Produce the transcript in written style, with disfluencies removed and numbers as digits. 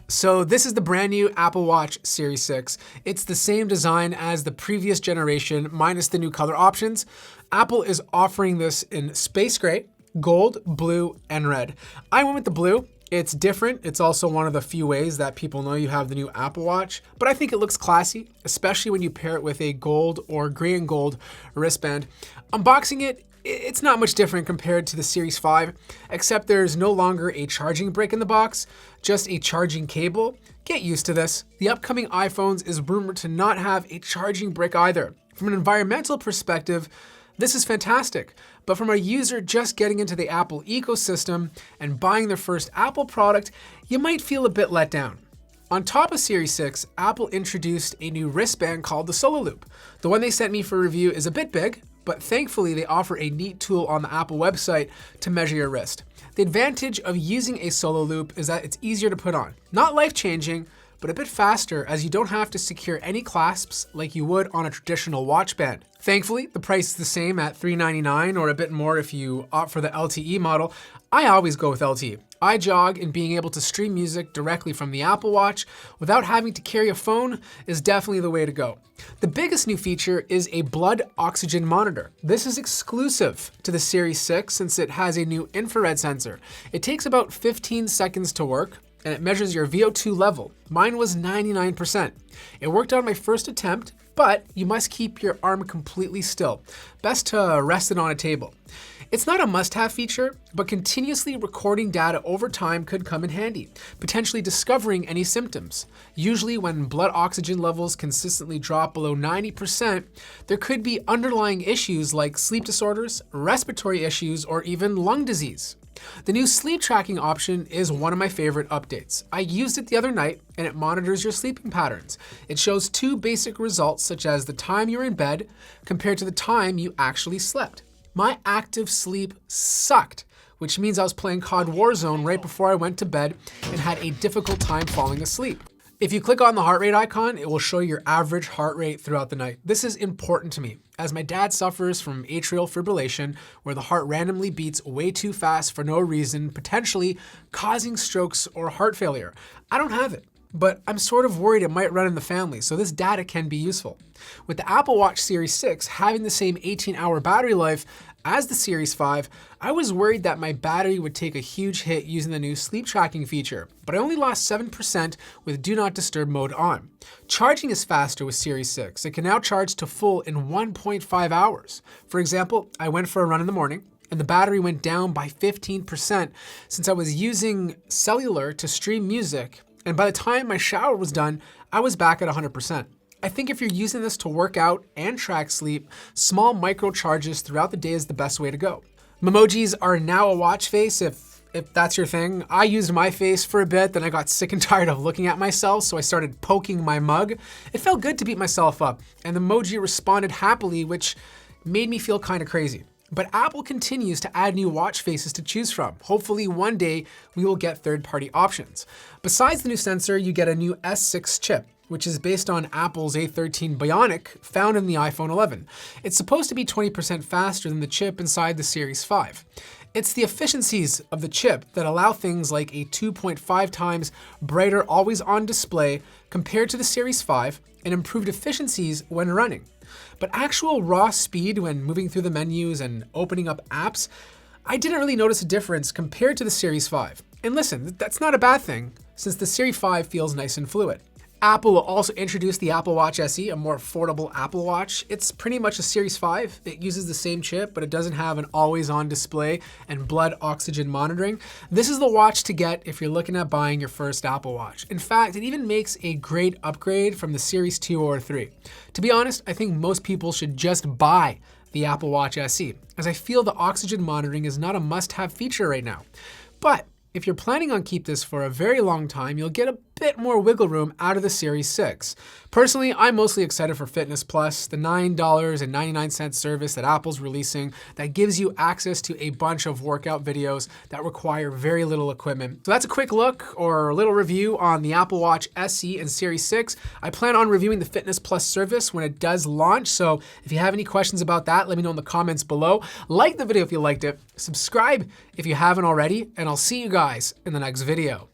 So this is the brand new Apple Watch Series 6. It's the same design as the previous generation, minus the new color options. Apple is offering this in space gray, gold, blue, and red. I went with the blue. It's different. It's also one of the few ways that people know you have the new Apple Watch, but I think it looks classy, especially when you pair it with a gold or gray and gold wristband. Unboxing it, it's not much different compared to the Series 5, except there's no longer a charging brick in the box, just a charging cable. Get used to this. The upcoming iPhones is rumored to not have a charging brick either. From an environmental perspective, this is fantastic, but from a user just getting into the Apple ecosystem and buying their first Apple product, you might feel a bit let down. On top of Series 6, Apple introduced a new wristband called the Solo Loop. The one they sent me for review is a bit big, but thankfully they offer a neat tool on the Apple website to measure your wrist. The advantage of using a Solo Loop is that it's easier to put on. Not life-changing, but a bit faster as you don't have to secure any clasps like you would on a traditional watch band. Thankfully, the price is the same at $399 or a bit more if you opt for the LTE model. I always go with LTE. I jog, and being able to stream music directly from the Apple Watch without having to carry a phone is definitely the way to go. The biggest new feature is a blood oxygen monitor. This is exclusive to the Series 6 since it has a new infrared sensor. It takes about 15 seconds to work, and it measures your VO2 level. Mine was 99%. It worked on my first attempt, but you must keep your arm completely still. Best to rest it on a table. It's not a must-have feature, but continuously recording data over time could come in handy, potentially discovering any symptoms. Usually when blood oxygen levels consistently drop below 90%, there could be underlying issues like sleep disorders, respiratory issues, or even lung disease. The new sleep tracking option is one of my favorite updates. I used it the other night and it monitors your sleeping patterns. It shows two basic results such as the time you're in bed compared to the time you actually slept. My active sleep sucked, which means I was playing COD Warzone right before I went to bed and had a difficult time falling asleep. If you click on the heart rate icon, it will show your average heart rate throughout the night. This is important to me, as my dad suffers from atrial fibrillation, where the heart randomly beats way too fast for no reason, potentially causing strokes or heart failure. I don't have it, but I'm sort of worried it might run in the family, so this data can be useful. With the Apple Watch Series 6 having the same 18-hour battery life as the Series 5, I was worried that my battery would take a huge hit using the new sleep tracking feature, but I only lost 7% with Do Not Disturb mode on. Charging is faster with Series 6. It can now charge to full in 1.5 hours. For example, I went for a run in the morning, and the battery went down by 15% since I was using cellular to stream music, and by the time my shower was done, I was back at 100%. I think if you're using this to work out and track sleep, small micro charges throughout the day is the best way to go. Memojis are now a watch face if that's your thing. I used my face for a bit, then I got sick and tired of looking at myself, so I started poking my mug. It felt good to beat myself up, and the emoji responded happily, which made me feel kind of crazy. But Apple continues to add new watch faces to choose from. Hopefully one day we will get third-party options. Besides the new sensor, you get a new S6 chip, which is based on Apple's A13 Bionic found in the iPhone 11. It's supposed to be 20% faster than the chip inside the Series 5. It's the efficiencies of the chip that allow things like a 2.5 times brighter always-on display compared to the Series 5 and improved efficiencies when running. But actual raw speed when moving through the menus and opening up apps, I didn't really notice a difference compared to the Series 5. And listen, that's not a bad thing, since the Series 5 feels nice and fluid. Apple will also introduce the Apple Watch SE, a more affordable Apple Watch. It's pretty much a Series 5. It uses the same chip, but it doesn't have an always-on display and blood oxygen monitoring. This is the watch to get if you're looking at buying your first Apple Watch. In fact, it even makes a great upgrade from the Series 2 or 3. To be honest, I think most people should just buy the Apple Watch SE, as I feel the oxygen monitoring is not a must-have feature right now. But if you're planning on keep this for a very long time, you'll get a bit more wiggle room out of the Series 6. Personally, I'm mostly excited for Fitness Plus, the $9.99 service that Apple's releasing that gives you access to a bunch of workout videos that require very little equipment. So that's a quick look or a little review on the Apple Watch SE and Series 6. I plan on reviewing the Fitness Plus service when it does launch, so if you have any questions about that, let me know in the comments below. Like the video if you liked it, subscribe if you haven't already, and I'll see you guys in the next video.